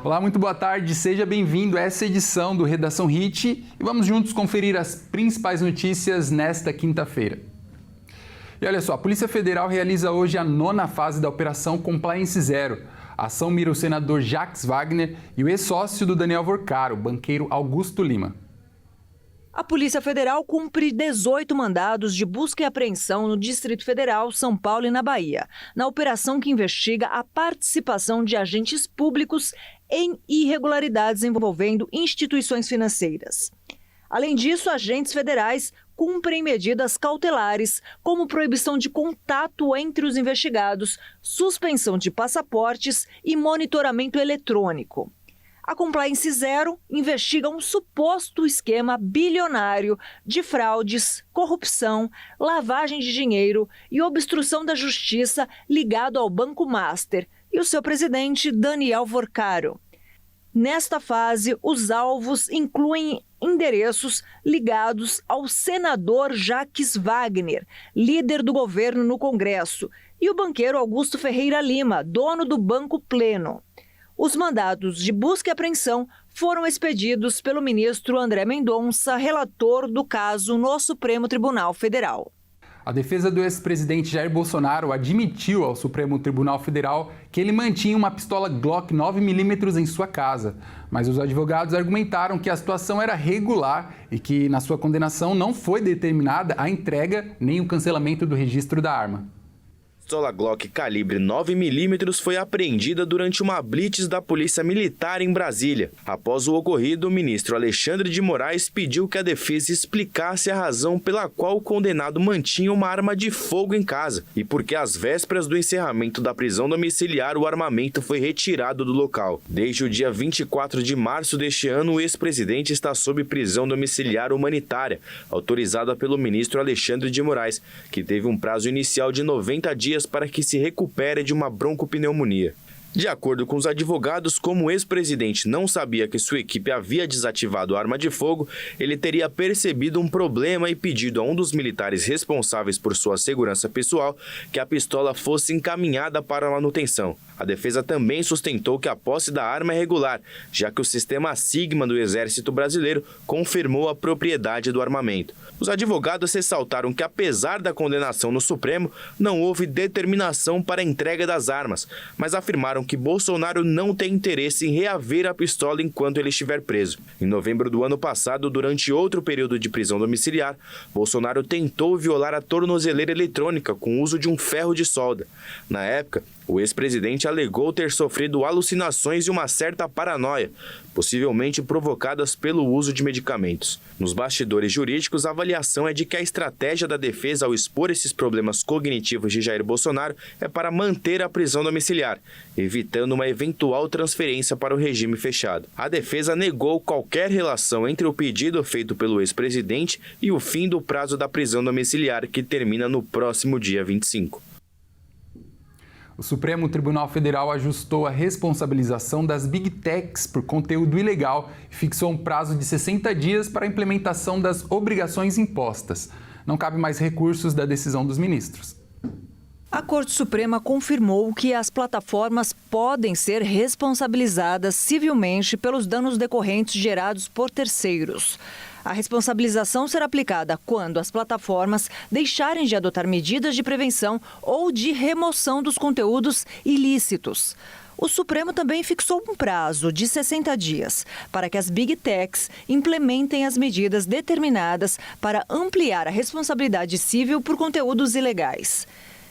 Olá, muito boa tarde, seja bem-vindo a essa edição do Redação Hit e vamos juntos conferir as principais notícias nesta quinta-feira. E olha só, a Polícia Federal realiza hoje a 9ª fase da Operação Compliance Zero. A ação mira o senador Jacques Wagner e o ex-sócio do Daniel Worcaro, o banqueiro Augusto Lima. A Polícia Federal cumpre 18 mandados de busca e apreensão no Distrito Federal, São Paulo e na Bahia, na operação que investiga a participação de agentes públicos em irregularidades envolvendo instituições financeiras. Além disso, agentes federais cumprem medidas cautelares, como proibição de contato entre os investigados, suspensão de passaportes e monitoramento eletrônico. A Compliance Zero investiga um suposto esquema bilionário de fraudes, corrupção, lavagem de dinheiro e obstrução da justiça ligado ao Banco Master e o seu presidente, Daniel Worcaro. Nesta fase, os alvos incluem endereços ligados ao senador Jacques Wagner, líder do governo no Congresso, e o banqueiro Augusto Ferreira Lima, dono do Banco Pleno. Os mandados de busca e apreensão foram expedidos pelo ministro André Mendonça, relator do caso no Supremo Tribunal Federal. A defesa do ex-presidente Jair Bolsonaro admitiu ao Supremo Tribunal Federal que ele mantinha uma pistola Glock 9mm em sua casa, mas os advogados argumentaram que a situação era regular e que, na sua condenação, não foi determinada a entrega nem o cancelamento do registro da arma. A pistola Glock calibre 9mm foi apreendida durante uma blitz da Polícia Militar em Brasília. Após o ocorrido, o ministro Alexandre de Moraes pediu que a defesa explicasse a razão pela qual o condenado mantinha uma arma de fogo em casa e porque às vésperas do encerramento da prisão domiciliar o armamento foi retirado do local. Desde o dia 24 de março deste ano, o ex-presidente está sob prisão domiciliar humanitária, autorizada pelo ministro Alexandre de Moraes, que teve um prazo inicial de 90 dias para que se recupere de uma broncopneumonia. De acordo com os advogados, como o ex-presidente não sabia que sua equipe havia desativado a arma de fogo, ele teria percebido um problema e pedido a um dos militares responsáveis por sua segurança pessoal que a pistola fosse encaminhada para a manutenção. A defesa também sustentou que a posse da arma é regular, já que o sistema Sigma do Exército Brasileiro confirmou a propriedade do armamento. Os advogados ressaltaram que, apesar da condenação no Supremo, não houve determinação para a entrega das armas, mas afirmaram que Bolsonaro não tem interesse em reaver a pistola enquanto ele estiver preso. Em novembro do ano passado, durante outro período de prisão domiciliar, Bolsonaro tentou violar a tornozeleira eletrônica com o uso de um ferro de solda. Na época, o ex-presidente alegou ter sofrido alucinações e uma certa paranoia, possivelmente provocadas pelo uso de medicamentos. Nos bastidores jurídicos, a avaliação é de que a estratégia da defesa ao expor esses problemas cognitivos de Jair Bolsonaro é para manter a prisão domiciliar, evitando uma eventual transferência para o regime fechado. A defesa negou qualquer relação entre o pedido feito pelo ex-presidente e o fim do prazo da prisão domiciliar, que termina no próximo dia 25. O Supremo Tribunal Federal ajustou a responsabilização das Big Techs por conteúdo ilegal e fixou um prazo de 60 dias para a implementação das obrigações impostas. Não cabe mais recursos da decisão dos ministros. A Corte Suprema confirmou que as plataformas podem ser responsabilizadas civilmente pelos danos decorrentes gerados por terceiros. A responsabilização será aplicada quando as plataformas deixarem de adotar medidas de prevenção ou de remoção dos conteúdos ilícitos. O Supremo também fixou um prazo de 60 dias para que as Big Techs implementem as medidas determinadas para ampliar a responsabilidade civil por conteúdos ilegais.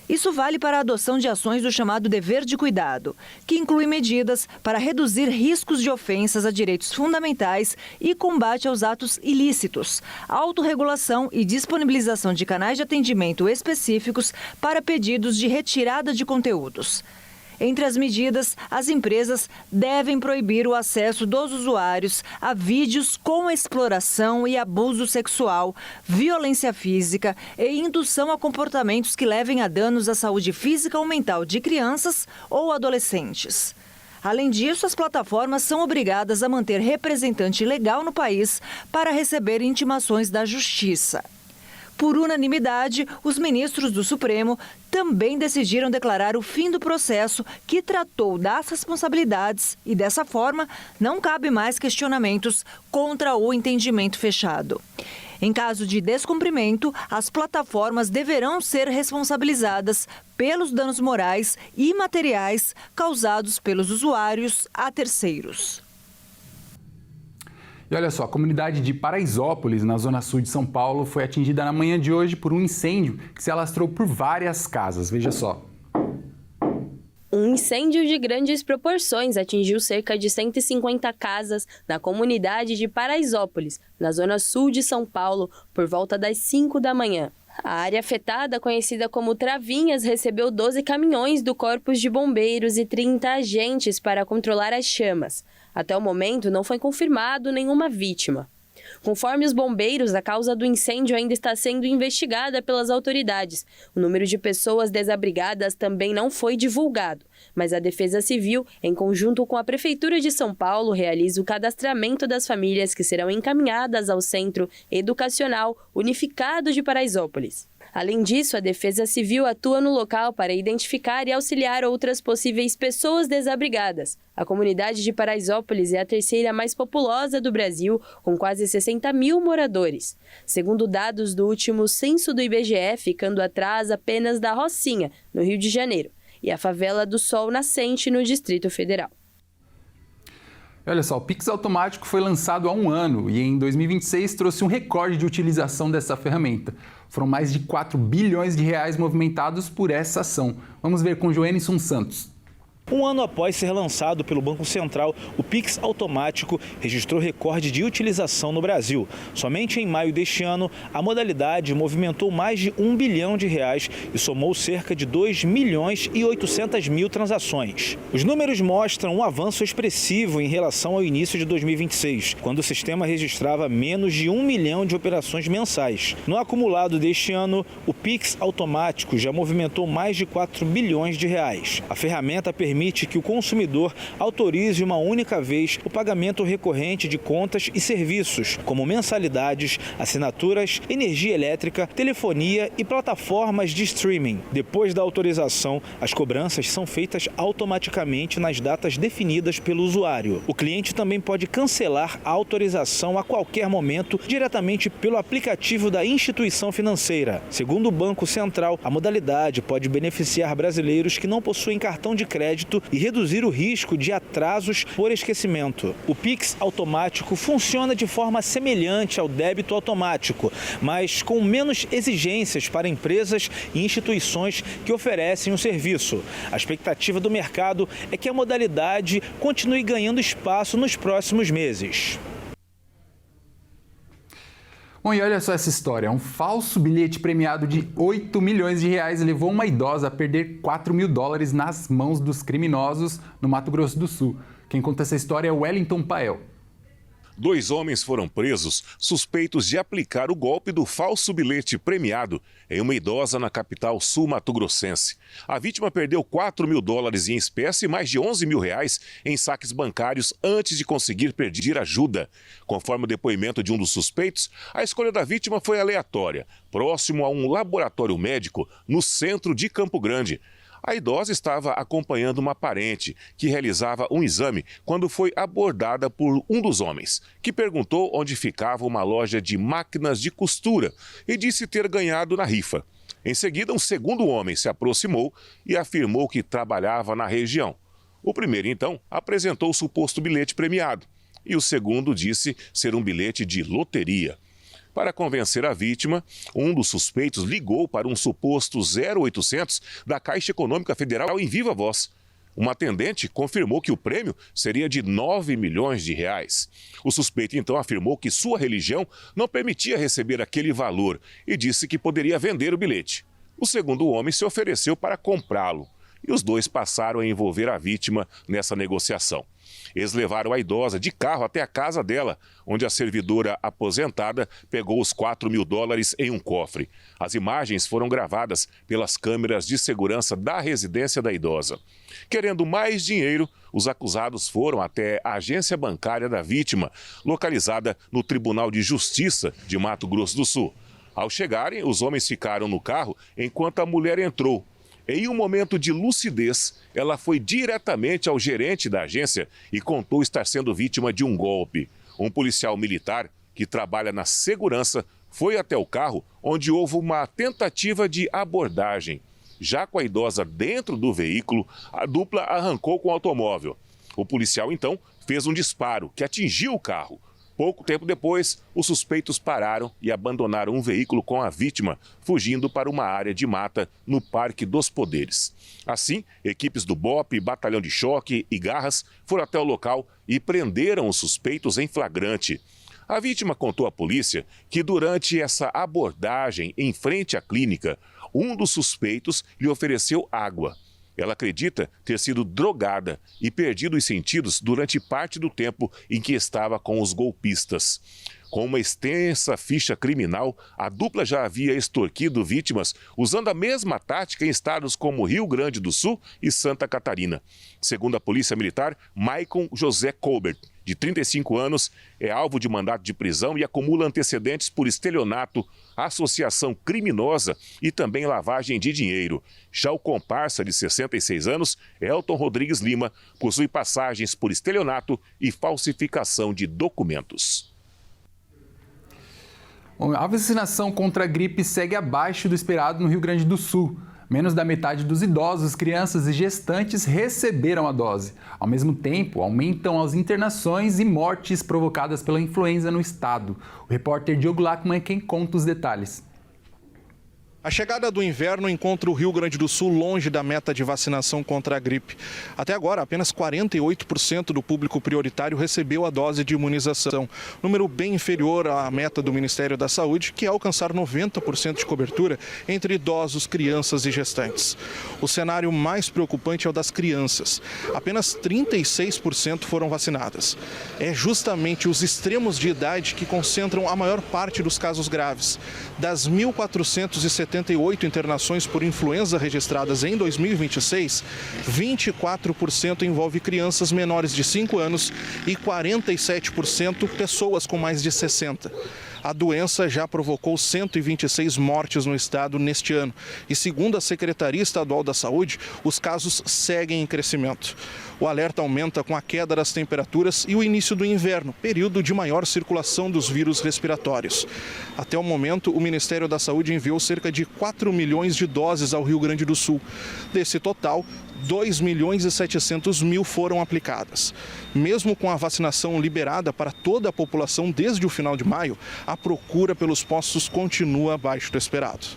Isso vale para a adoção de ações do chamado dever de cuidado, que inclui medidas para reduzir riscos de ofensas a direitos fundamentais e combate aos atos ilícitos, autorregulação e disponibilização de canais de atendimento específicos para pedidos de retirada de conteúdos. Entre as medidas, as empresas devem proibir o acesso dos usuários a vídeos com exploração e abuso sexual, violência física e indução a comportamentos que levem a danos à saúde física ou mental de crianças ou adolescentes. Além disso, as plataformas são obrigadas a manter representante legal no país para receber intimações da Justiça. Por unanimidade, os ministros do Supremo também decidiram declarar o fim do processo que tratou das responsabilidades e, dessa forma, não cabe mais questionamentos contra o entendimento fechado. Em caso de descumprimento, as plataformas deverão ser responsabilizadas pelos danos morais e materiais causados pelos usuários a terceiros. E olha só, a comunidade de Paraisópolis, na zona sul de São Paulo, foi atingida na manhã de hoje por um incêndio que se alastrou por várias casas. Veja só. Um incêndio de grandes proporções atingiu cerca de 150 casas na comunidade de Paraisópolis, na zona sul de São Paulo, por volta das 5 da manhã. A área afetada, conhecida como Travinhas, recebeu 12 caminhões do Corpo de Bombeiros e 30 agentes para controlar as chamas. Até o momento, não foi confirmado nenhuma vítima. Conforme os bombeiros, a causa do incêndio ainda está sendo investigada pelas autoridades. O número de pessoas desabrigadas também não foi divulgado, mas a Defesa Civil, em conjunto com a Prefeitura de São Paulo, realiza o cadastramento das famílias que serão encaminhadas ao Centro Educacional Unificado de Paraisópolis. Além disso, a Defesa Civil atua no local para identificar e auxiliar outras possíveis pessoas desabrigadas. A comunidade de Paraisópolis é a terceira mais populosa do Brasil, com quase 60 mil moradores. Segundo dados do último censo do IBGE, ficando atrás apenas da Rocinha, no Rio de Janeiro, e a favela do Sol Nascente, no Distrito Federal. Olha só, o Pix automático foi lançado há um ano e em 2026 trouxe um recorde de utilização dessa ferramenta. Foram mais de 4 bilhões de reais movimentados por essa ação. Vamos ver com Joenison Santos. Um ano após ser lançado pelo Banco Central, o Pix automático registrou recorde de utilização no Brasil. Somente em maio deste ano, a modalidade movimentou mais de 1 bilhão de reais e somou cerca de 2 milhões e 800 mil transações. Os números mostram um avanço expressivo em relação ao início de 2026, quando o sistema registrava menos de 1 milhão de operações mensais. No acumulado deste ano, o Pix automático já movimentou mais de 4 bilhões de reais. A ferramenta permite que o consumidor autorize uma única vez o pagamento recorrente de contas e serviços, como mensalidades, assinaturas, energia elétrica, telefonia e plataformas de streaming. Depois da autorização, as cobranças são feitas automaticamente nas datas definidas pelo usuário. O cliente também pode cancelar a autorização a qualquer momento diretamente pelo aplicativo da instituição financeira. Segundo o Banco Central, a modalidade pode beneficiar brasileiros que não possuem cartão de crédito e reduzir o risco de atrasos por esquecimento. O Pix automático funciona de forma semelhante ao débito automático, mas com menos exigências para empresas e instituições que oferecem o serviço. A expectativa do mercado é que a modalidade continue ganhando espaço nos próximos meses. Bom, e olha só essa história. Um falso bilhete premiado de 8 milhões de reais levou uma idosa a perder 4 mil dólares nas mãos dos criminosos no Mato Grosso do Sul. Quem conta essa história é o Wellington Pael. 2 homens foram presos suspeitos de aplicar o golpe do falso bilhete premiado em uma idosa na capital sul-mato-grossense. A vítima perdeu 4 mil dólares em espécie e mais de 11 mil reais em saques bancários antes de conseguir pedir ajuda. Conforme o depoimento de um dos suspeitos, a escolha da vítima foi aleatória, próximo a um laboratório médico no centro de Campo Grande. A idosa estava acompanhando uma parente que realizava um exame quando foi abordada por um dos homens, que perguntou onde ficava uma loja de máquinas de costura e disse ter ganhado na rifa. Em seguida, um segundo homem se aproximou e afirmou que trabalhava na região. O primeiro, então, apresentou o suposto bilhete premiado e o segundo disse ser um bilhete de loteria. Para convencer a vítima, um dos suspeitos ligou para um suposto 0800 da Caixa Econômica Federal em viva voz. Uma atendente confirmou que o prêmio seria de 9 milhões de reais. O suspeito então afirmou que sua religião não permitia receber aquele valor e disse que poderia vender o bilhete. O segundo homem se ofereceu para comprá-lo e os dois passaram a envolver a vítima nessa negociação. Eles levaram a idosa de carro até a casa dela, onde a servidora aposentada pegou os 4 mil dólares em um cofre. As imagens foram gravadas pelas câmeras de segurança da residência da idosa. Querendo mais dinheiro, os acusados foram até a agência bancária da vítima, localizada no Tribunal de Justiça de Mato Grosso do Sul. Ao chegarem, os homens ficaram no carro enquanto a mulher entrou. Em um momento de lucidez, ela foi diretamente ao gerente da agência e contou estar sendo vítima de um golpe. Um policial militar que trabalha na segurança foi até o carro, onde houve uma tentativa de abordagem. Já com a idosa dentro do veículo, a dupla arrancou com o automóvel. O policial, então, fez um disparo que atingiu o carro. Pouco tempo depois, os suspeitos pararam e abandonaram um veículo com a vítima, fugindo para uma área de mata no Parque dos Poderes. Assim, equipes do BOPE, Batalhão de Choque e Garras foram até o local e prenderam os suspeitos em flagrante. A vítima contou à polícia que durante essa abordagem em frente à clínica, um dos suspeitos lhe ofereceu água. Ela acredita ter sido drogada e perdido os sentidos durante parte do tempo em que estava com os golpistas. Com uma extensa ficha criminal, a dupla já havia extorquido vítimas usando a mesma tática em estados como Rio Grande do Sul e Santa Catarina. Segundo a Polícia Militar, Maicon José Colbert, de 35 anos, é alvo de mandato de prisão e acumula antecedentes por estelionato, associação criminosa e também lavagem de dinheiro. Já o comparsa, de 66 anos, Elton Rodrigues Lima, possui passagens por estelionato e falsificação de documentos. A vacinação contra a gripe segue abaixo do esperado no Rio Grande do Sul. Menos da metade dos idosos, crianças e gestantes receberam a dose. Ao mesmo tempo, aumentam as internações e mortes provocadas pela influenza no estado. O repórter Diogo Lachmann é quem conta os detalhes. A chegada do inverno encontra o Rio Grande do Sul longe da meta de vacinação contra a gripe. Até agora, apenas 48% do público prioritário recebeu a dose de imunização, número bem inferior à meta do Ministério da Saúde, que é alcançar 90% de cobertura entre idosos, crianças e gestantes. O cenário mais preocupante é o das crianças. Apenas 36% foram vacinadas. É justamente os extremos de idade que concentram a maior parte dos casos graves. Das 1.478 internações por influenza registradas em 2026, 24% envolve crianças menores de 5 anos e 47% pessoas com mais de 60. A doença já provocou 126 mortes no estado neste ano e, segundo a Secretaria Estadual da Saúde, os casos seguem em crescimento. O alerta aumenta com a queda das temperaturas e o início do inverno, período de maior circulação dos vírus respiratórios. Até o momento, o Ministério da Saúde enviou cerca de 4 milhões de doses ao Rio Grande do Sul. Desse total, 2.700.000 foram aplicadas. Mesmo com a vacinação liberada para toda a população desde o final de maio, a procura pelos postos continua abaixo do esperado.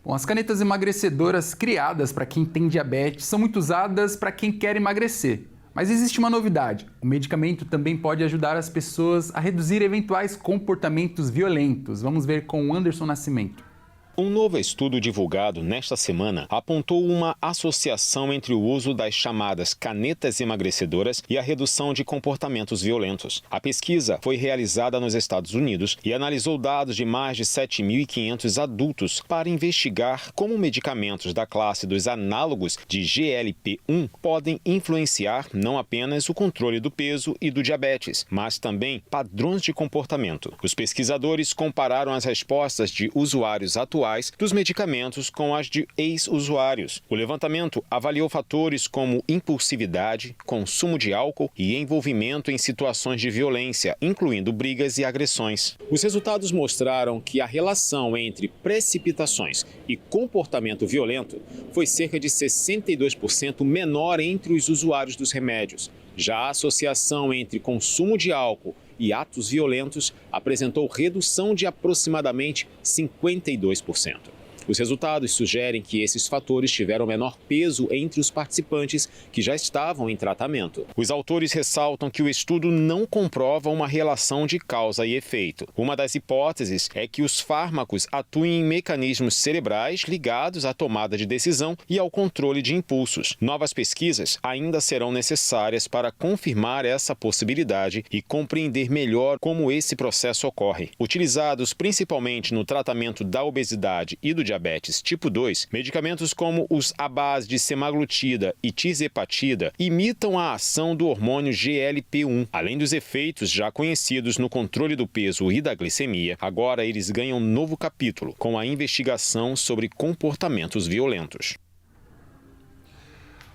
Bom, as canetas emagrecedoras criadas para quem tem diabetes são muito usadas para quem quer emagrecer. Mas existe uma novidade: o medicamento também pode ajudar as pessoas a reduzir eventuais comportamentos violentos. Vamos ver com o Anderson Nascimento. Um novo estudo divulgado nesta semana apontou uma associação entre o uso das chamadas canetas emagrecedoras e a redução de comportamentos violentos. A pesquisa foi realizada nos Estados Unidos e analisou dados de mais de 7.500 adultos para investigar como medicamentos da classe dos análogos de GLP-1 podem influenciar não apenas o controle do peso e do diabetes, mas também padrões de comportamento. Os pesquisadores compararam as respostas de usuários atuais dos medicamentos com as de ex-usuários. O levantamento avaliou fatores como impulsividade, consumo de álcool e envolvimento em situações de violência, incluindo brigas e agressões. Os resultados mostraram que a relação entre precipitações e comportamento violento foi cerca de 62% menor entre os usuários dos remédios. Já a associação entre consumo de álcool e atos violentos apresentou redução de aproximadamente 52%. Os resultados sugerem que esses fatores tiveram menor peso entre os participantes que já estavam em tratamento. Os autores ressaltam que o estudo não comprova uma relação de causa e efeito. Uma das hipóteses é que os fármacos atuem em mecanismos cerebrais ligados à tomada de decisão e ao controle de impulsos. Novas pesquisas ainda serão necessárias para confirmar essa possibilidade e compreender melhor como esse processo ocorre. Utilizados principalmente no tratamento da obesidade e do diabetes tipo 2, medicamentos como os à base de semaglutida e tirzepatida imitam a ação do hormônio GLP-1. Além dos efeitos já conhecidos no controle do peso e da glicemia, agora eles ganham um novo capítulo, com a investigação sobre comportamentos violentos.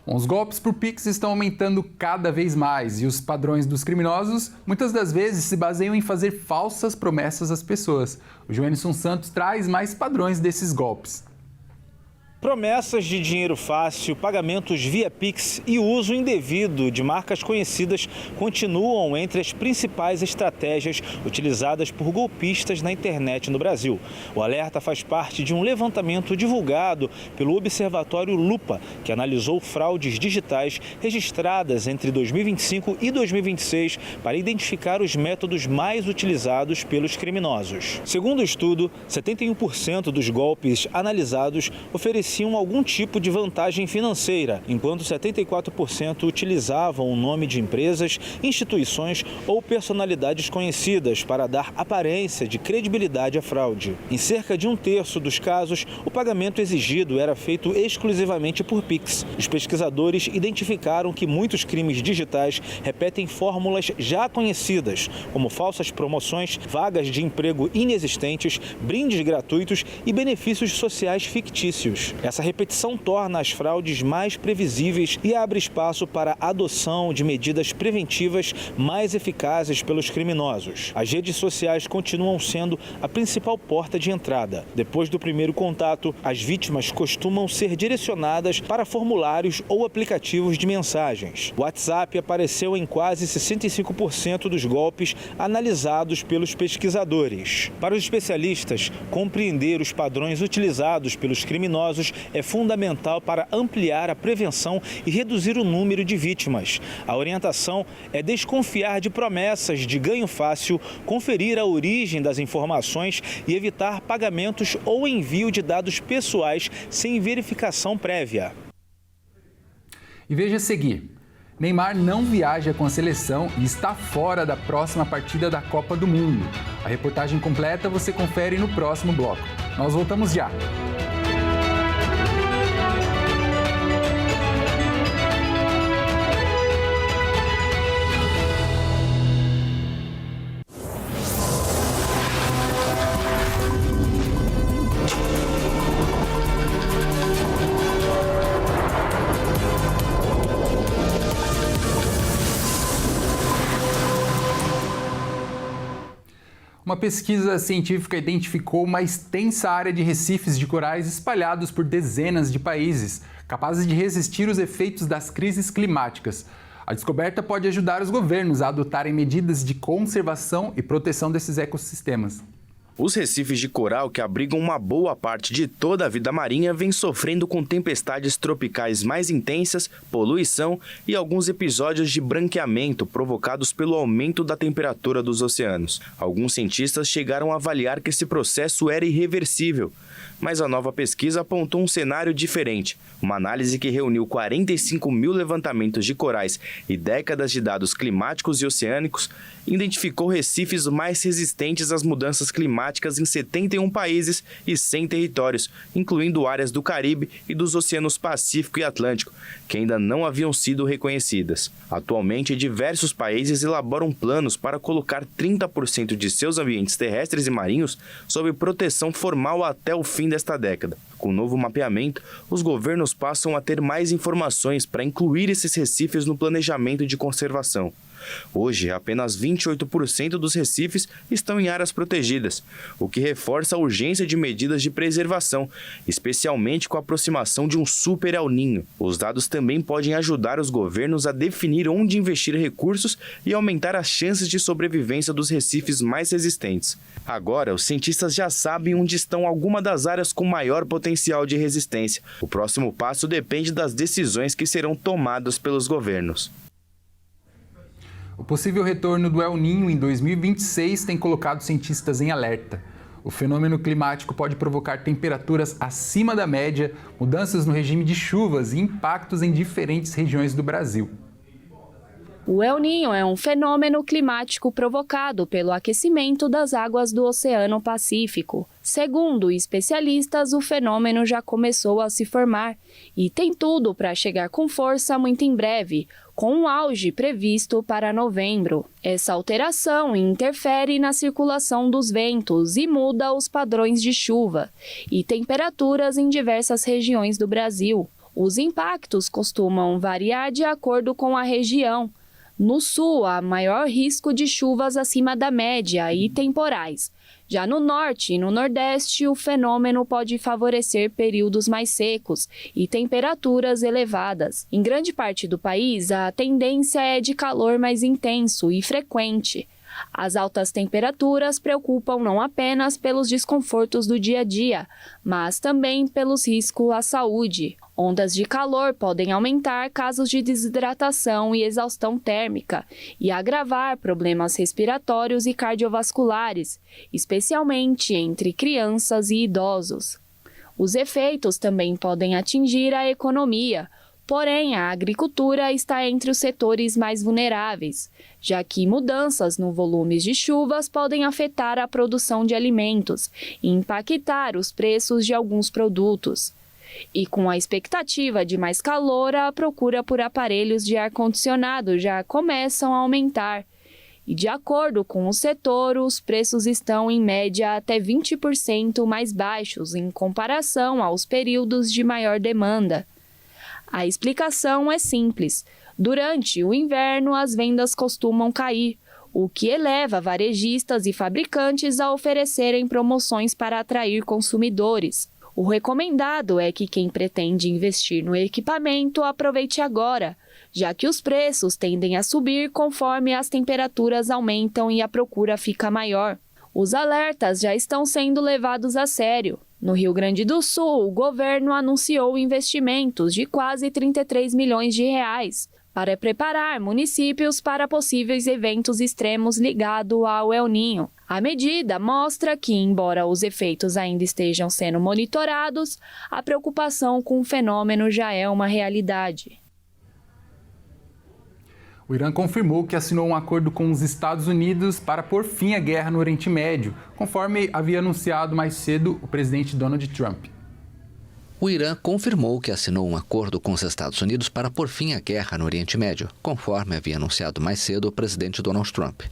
Os golpes por Pix estão aumentando cada vez mais e os padrões dos criminosos muitas das vezes se baseiam em fazer falsas promessas às pessoas. O Joenilson Santos traz mais padrões desses golpes. Promessas de dinheiro fácil, pagamentos via Pix e uso indevido de marcas conhecidas continuam entre as principais estratégias utilizadas por golpistas na internet no Brasil. O alerta faz parte de um levantamento divulgado pelo Observatório Lupa, que analisou fraudes digitais registradas entre 2025 e 2026 para identificar os métodos mais utilizados pelos criminosos. Segundo o estudo, 71% dos golpes analisados ofereciam algum tipo de vantagem financeira, enquanto 74% utilizavam o nome de empresas, instituições ou personalidades conhecidas para dar aparência de credibilidade à fraude. Em cerca de um terço dos casos, o pagamento exigido era feito exclusivamente por Pix. Os pesquisadores identificaram que muitos crimes digitais repetem fórmulas já conhecidas, como falsas promoções, vagas de emprego inexistentes, brindes gratuitos e benefícios sociais fictícios. Essa repetição torna as fraudes mais previsíveis e abre espaço para a adoção de medidas preventivas mais eficazes pelos criminosos. As redes sociais continuam sendo a principal porta de entrada. Depois do primeiro contato, as vítimas costumam ser direcionadas para formulários ou aplicativos de mensagens. O WhatsApp apareceu em quase 65% dos golpes analisados pelos pesquisadores. Para os especialistas, compreender os padrões utilizados pelos criminosos é fundamental para ampliar a prevenção e reduzir o número de vítimas. A orientação é desconfiar de promessas de ganho fácil, conferir a origem das informações e evitar pagamentos ou envio de dados pessoais sem verificação prévia. E veja a seguir. Neymar não viaja com a seleção e está fora da próxima partida da Copa do Mundo. A reportagem completa você confere no próximo bloco. Nós voltamos já. Uma pesquisa científica identificou uma extensa área de recifes de corais espalhados por dezenas de países, capazes de resistir os efeitos das crises climáticas. A descoberta pode ajudar os governos a adotarem medidas de conservação e proteção desses ecossistemas. Os recifes de coral, que abrigam uma boa parte de toda a vida marinha, vêm sofrendo com tempestades tropicais mais intensas, poluição e alguns episódios de branqueamento provocados pelo aumento da temperatura dos oceanos. Alguns cientistas chegaram a avaliar que esse processo era irreversível, mas a nova pesquisa apontou um cenário diferente. Uma análise que reuniu 45 mil levantamentos de corais e décadas de dados climáticos e oceânicos identificou recifes mais resistentes às mudanças climáticas em 71 países e 100 territórios, incluindo áreas do Caribe e dos oceanos Pacífico e Atlântico, que ainda não haviam sido reconhecidas. Atualmente, diversos países elaboram planos para colocar 30% de seus ambientes terrestres e marinhos sob proteção formal até o fim desta década. Com o novo mapeamento, os governos passam a ter mais informações para incluir esses recifes no planejamento de conservação. Hoje, apenas 28% dos recifes estão em áreas protegidas, o que reforça a urgência de medidas de preservação, especialmente com a aproximação de um super El Niño. Os dados também podem ajudar os governos a definir onde investir recursos e aumentar as chances de sobrevivência dos recifes mais resistentes. Agora, os cientistas já sabem onde estão algumas das áreas com maior potencial de resistência. O próximo passo depende das decisões que serão tomadas pelos governos. O possível retorno do El Niño em 2026 tem colocado cientistas em alerta. O fenômeno climático pode provocar temperaturas acima da média, mudanças no regime de chuvas e impactos em diferentes regiões do Brasil. O El Niño é um fenômeno climático provocado pelo aquecimento das águas do Oceano Pacífico. Segundo especialistas, o fenômeno já começou a se formar e tem tudo para chegar com força muito em breve, com um auge previsto para novembro. Essa alteração interfere na circulação dos ventos e muda os padrões de chuva e temperaturas em diversas regiões do Brasil. Os impactos costumam variar de acordo com a região. No sul, há maior risco de chuvas acima da média e temporais. Já no norte e no nordeste, o fenômeno pode favorecer períodos mais secos e temperaturas elevadas. Em grande parte do país, a tendência é de calor mais intenso e frequente. As altas temperaturas preocupam não apenas pelos desconfortos do dia a dia, mas também pelos riscos à saúde. Ondas de calor podem aumentar casos de desidratação e exaustão térmica e agravar problemas respiratórios e cardiovasculares, especialmente entre crianças e idosos. Os efeitos também podem atingir a economia, porém a agricultura está entre os setores mais vulneráveis, já que mudanças no volume de chuvas podem afetar a produção de alimentos e impactar os preços de alguns produtos. E com a expectativa de mais calor, a procura por aparelhos de ar-condicionado já começam a aumentar. E de acordo com o setor, os preços estão em média até 20% mais baixos em comparação aos períodos de maior demanda. A explicação é simples. Durante o inverno, as vendas costumam cair, o que eleva varejistas e fabricantes a oferecerem promoções para atrair consumidores. O recomendado é que quem pretende investir no equipamento aproveite agora, já que os preços tendem a subir conforme as temperaturas aumentam e a procura fica maior. Os alertas já estão sendo levados a sério. No Rio Grande do Sul, o governo anunciou investimentos de quase 33 milhões de reais para preparar municípios para possíveis eventos extremos ligados ao El Niño. A medida mostra que, embora os efeitos ainda estejam sendo monitorados, a preocupação com o fenômeno já é uma realidade. O Irã confirmou que assinou um acordo com os Estados Unidos para pôr fim à guerra no Oriente Médio, conforme havia anunciado mais cedo o presidente Donald Trump. O Irã confirmou que assinou um acordo com os Estados Unidos para pôr fim à guerra no Oriente Médio, conforme havia anunciado mais cedo o presidente Donald Trump.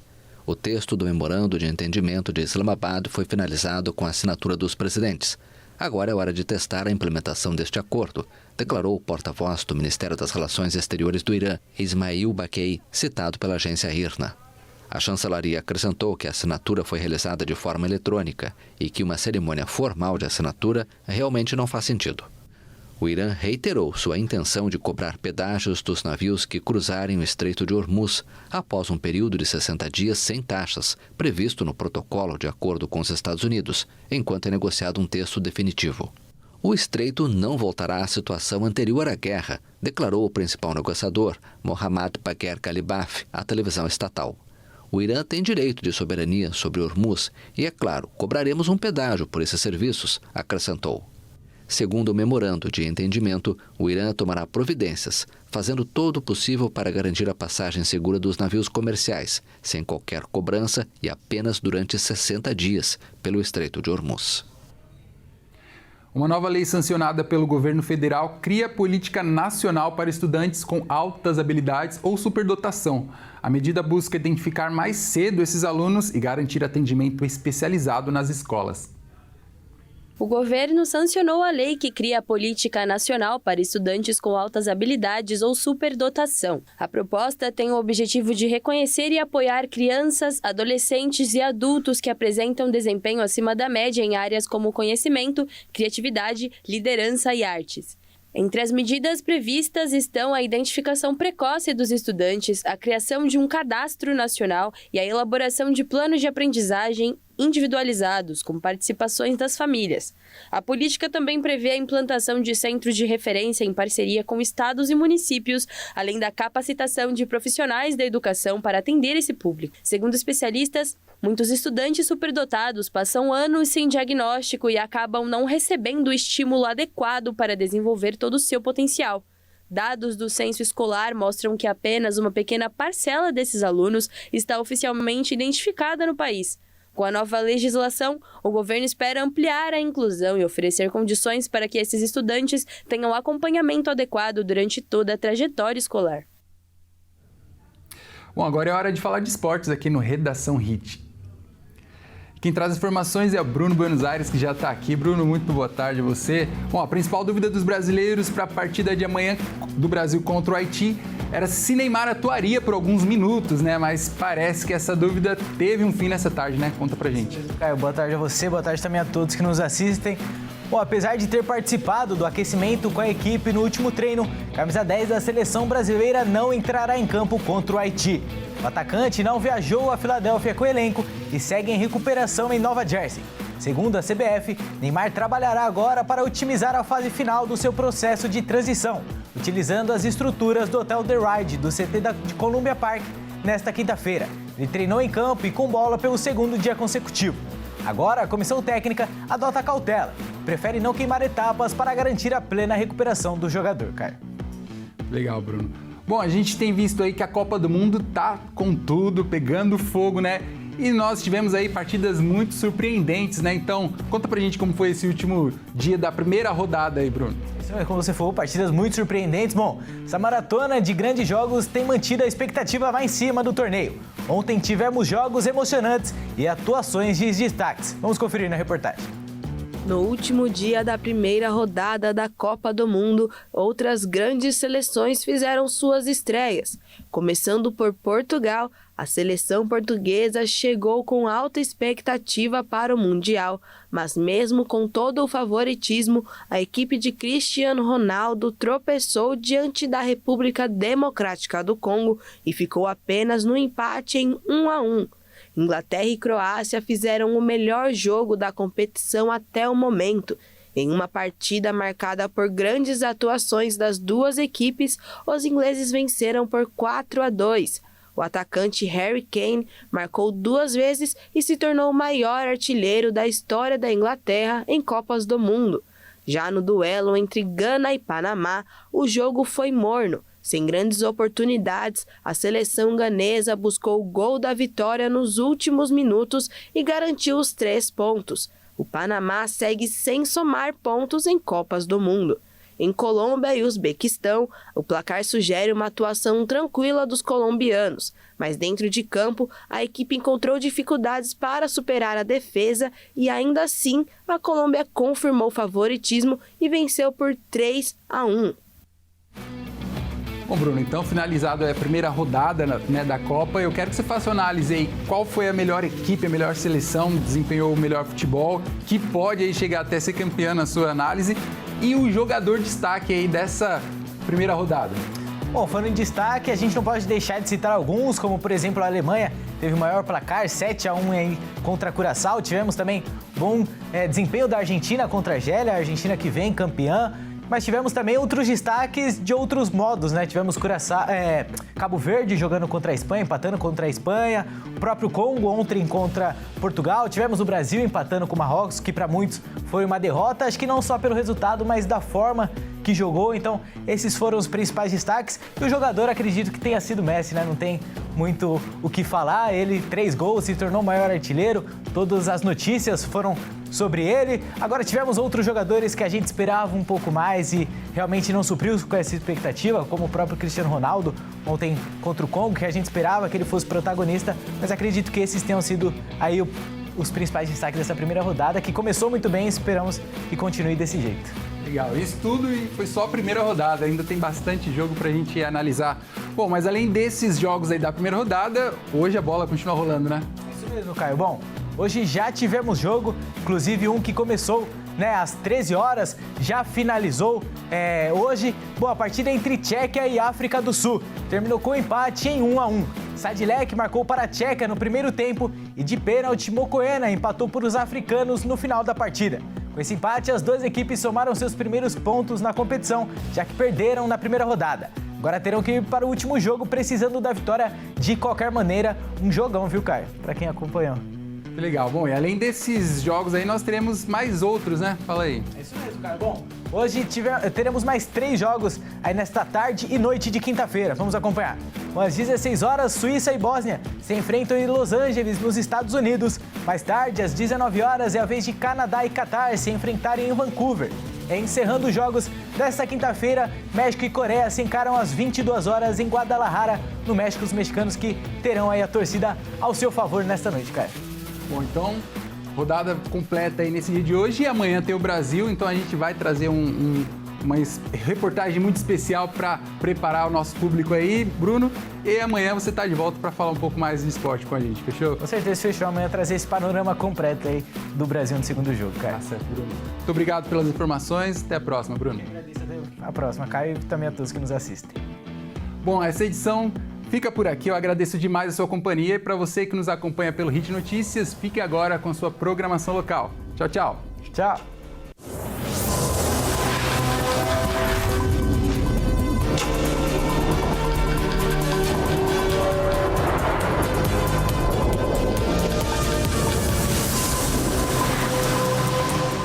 O texto do memorando de entendimento de Islamabad foi finalizado com a assinatura dos presidentes. Agora é hora de testar a implementação deste acordo, declarou o porta-voz do Ministério das Relações Exteriores do Irã, Ismail Baqei, citado pela agência IRNA. A chancelaria acrescentou que a assinatura foi realizada de forma eletrônica e que uma cerimônia formal de assinatura realmente não faz sentido. O Irã reiterou sua intenção de cobrar pedágios dos navios que cruzarem o Estreito de Hormuz após um período de 60 dias sem taxas, previsto no protocolo de acordo com os Estados Unidos, enquanto é negociado um texto definitivo. O estreito não voltará à situação anterior à guerra, declarou o principal negociador, Mohammad Bagher Ghalibaf, à televisão estatal. O Irã tem direito de soberania sobre Hormuz e, é claro, cobraremos um pedágio por esses serviços, acrescentou. Segundo o memorando de entendimento, o Irã tomará providências, fazendo todo o possível para garantir a passagem segura dos navios comerciais, sem qualquer cobrança e apenas durante 60 dias, pelo Estreito de Hormuz. Uma nova lei sancionada pelo governo federal cria política nacional para estudantes com altas habilidades ou superdotação. A medida busca identificar mais cedo esses alunos e garantir atendimento especializado nas escolas. O governo sancionou a lei que cria a Política Nacional para Estudantes com Altas Habilidades ou Superdotação. A proposta tem o objetivo de reconhecer e apoiar crianças, adolescentes e adultos que apresentam desempenho acima da média em áreas como conhecimento, criatividade, liderança e artes. Entre as medidas previstas estão a identificação precoce dos estudantes, a criação de um cadastro nacional e a elaboração de planos de aprendizagem individualizados, com participações das famílias. A política também prevê a implantação de centros de referência em parceria com estados e municípios, além da capacitação de profissionais da educação para atender esse público. Segundo especialistas, muitos estudantes superdotados passam anos sem diagnóstico e acabam não recebendo o estímulo adequado para desenvolver todo o seu potencial. Dados do censo escolar mostram que apenas uma pequena parcela desses alunos está oficialmente identificada no país. Com a nova legislação, o governo espera ampliar a inclusão e oferecer condições para que esses estudantes tenham acompanhamento adequado durante toda a trajetória escolar. Bom, agora é hora de falar de esportes aqui no Redação Hit. Quem traz as informações é o Bruno Buenos Aires, que já está aqui. Bruno, muito boa tarde a você. Bom, a principal dúvida dos brasileiros para a partida de amanhã do Brasil contra o Haiti era se Neymar atuaria por alguns minutos, né? Mas parece que essa dúvida teve um fim nessa tarde, né? Conta pra gente. Caio, boa tarde a você, boa tarde também a todos que nos assistem. Bom, apesar de ter participado do aquecimento com a equipe no último treino, camisa 10 da seleção brasileira não entrará em campo contra o Haiti. O atacante não viajou a Filadélfia com o elenco e segue em recuperação em Nova Jersey. Segundo a CBF, Neymar trabalhará agora para otimizar a fase final do seu processo de transição, utilizando as estruturas do Hotel The Ride do CT de Columbia Park nesta quinta-feira. Ele treinou em campo e com bola pelo segundo dia consecutivo. Agora, a comissão técnica adota cautela. Prefere não queimar etapas para garantir a plena recuperação do jogador, Caio. Legal, Bruno. Bom, a gente tem visto aí que a Copa do Mundo tá com tudo, pegando fogo, né? E nós tivemos aí partidas muito surpreendentes, né? Então, conta pra gente como foi esse último dia da primeira rodada aí, Bruno. Isso é como você falou, partidas muito surpreendentes. Bom, essa maratona de grandes jogos tem mantido a expectativa lá em cima do torneio. Ontem tivemos jogos emocionantes e atuações de destaques. Vamos conferir na reportagem. No último dia da primeira rodada da Copa do Mundo, outras grandes seleções fizeram suas estreias. Começando por Portugal, a seleção portuguesa chegou com alta expectativa para o Mundial, mas mesmo com todo o favoritismo, a equipe de Cristiano Ronaldo tropeçou diante da República Democrática do Congo e ficou apenas no empate em 1-1. Inglaterra e Croácia fizeram o melhor jogo da competição até o momento. Em uma partida marcada por grandes atuações das duas equipes, os ingleses venceram por 4-2. O atacante Harry Kane marcou 2 vezes e se tornou o maior artilheiro da história da Inglaterra em Copas do Mundo. Já no duelo entre Gana e Panamá, o jogo foi morno. Sem grandes oportunidades, a seleção ganesa buscou o gol da vitória nos últimos minutos e garantiu os 3 pontos. O Panamá segue sem somar pontos em Copas do Mundo. Em Colômbia e Uzbequistão, o placar sugere uma atuação tranquila dos colombianos, mas dentro de campo, a equipe encontrou dificuldades para superar a defesa e ainda assim, a Colômbia confirmou o favoritismo e venceu por 3-1. Bom, Bruno, então finalizada a primeira rodada, né, da Copa, eu quero que você faça uma análise aí. Qual foi a melhor equipe, a melhor seleção, desempenhou o melhor futebol, que pode aí chegar até ser campeã na sua análise, e o jogador destaque aí dessa primeira rodada? Bom, falando em destaque, a gente não pode deixar de citar alguns, como por exemplo a Alemanha, teve o maior placar, 7-1 aí contra a Curaçao. Tivemos também bom desempenho da Argentina contra a Argélia, a Argentina que vem campeã. Mas tivemos também outros destaques de outros modos, né? Tivemos Cabo Verde jogando contra a Espanha, empatando contra a Espanha. O próprio Congo ontem contra Portugal. Tivemos o Brasil empatando com o Marrocos, que para muitos foi uma derrota. Acho que não só pelo resultado, mas da forma que jogou. Então, esses foram os principais destaques. E o jogador, acredito que tenha sido Messi, né? Não tem muito o que falar. Ele, 3 gols, se tornou o maior artilheiro. Todas as notícias foram sobre ele. Agora tivemos outros jogadores que a gente esperava um pouco mais e realmente não supriu com essa expectativa, como o próprio Cristiano Ronaldo ontem contra o Congo, que a gente esperava que ele fosse protagonista, mas acredito que esses tenham sido aí os principais destaques dessa primeira rodada, que começou muito bem e esperamos que continue desse jeito. Legal, isso tudo e foi só a primeira rodada, ainda tem bastante jogo pra gente analisar. Bom, mas além desses jogos aí da primeira rodada, hoje a bola continua rolando, né? Isso mesmo, Caio. Bom, hoje já tivemos jogo, inclusive um que começou, né, às 13 horas, já finalizou hoje. Bom, a partida entre Tchequia e África do Sul terminou com empate em 1-1. Sadilek marcou para a Tchequia no primeiro tempo e de pênalti Mokoena empatou por os africanos no final da partida. Com esse empate, as duas equipes somaram seus primeiros pontos na competição, já que perderam na primeira rodada. Agora terão que ir para o último jogo precisando da vitória de qualquer maneira. Um jogão, viu, Caio? Para quem acompanhou. Legal. Bom, e além desses jogos aí, nós teremos mais outros, né? Fala aí. É isso mesmo, cara. Bom, Hoje teremos mais 3 jogos aí nesta tarde e noite de quinta-feira. Vamos acompanhar. Às 16 horas, Suíça e Bósnia se enfrentam em Los Angeles, nos Estados Unidos. Mais tarde, às 19 horas, é a vez de Canadá e Catar se enfrentarem em Vancouver. Encerrando os jogos desta quinta-feira, México e Coreia se encaram às 22 horas em Guadalajara, no México. Os mexicanos que terão aí a torcida ao seu favor nesta noite, cara. Bom, então, rodada completa aí nesse dia de hoje. E amanhã tem o Brasil, então a gente vai trazer uma reportagem muito especial para preparar o nosso público aí, Bruno. E amanhã você está de volta para falar um pouco mais de esporte com a gente, fechou? Com certeza, fechou. Amanhã trazer esse panorama completo aí do Brasil no segundo jogo, cara. Tá certo, Bruno. Muito obrigado pelas informações. Até a próxima, Bruno. A próxima, Caio, e também a todos que nos assistem. Bom, essa edição fica por aqui. Eu agradeço demais a sua companhia. E para você que nos acompanha pelo Hit Notícias, fique agora com a sua programação local. Tchau, tchau. Tchau.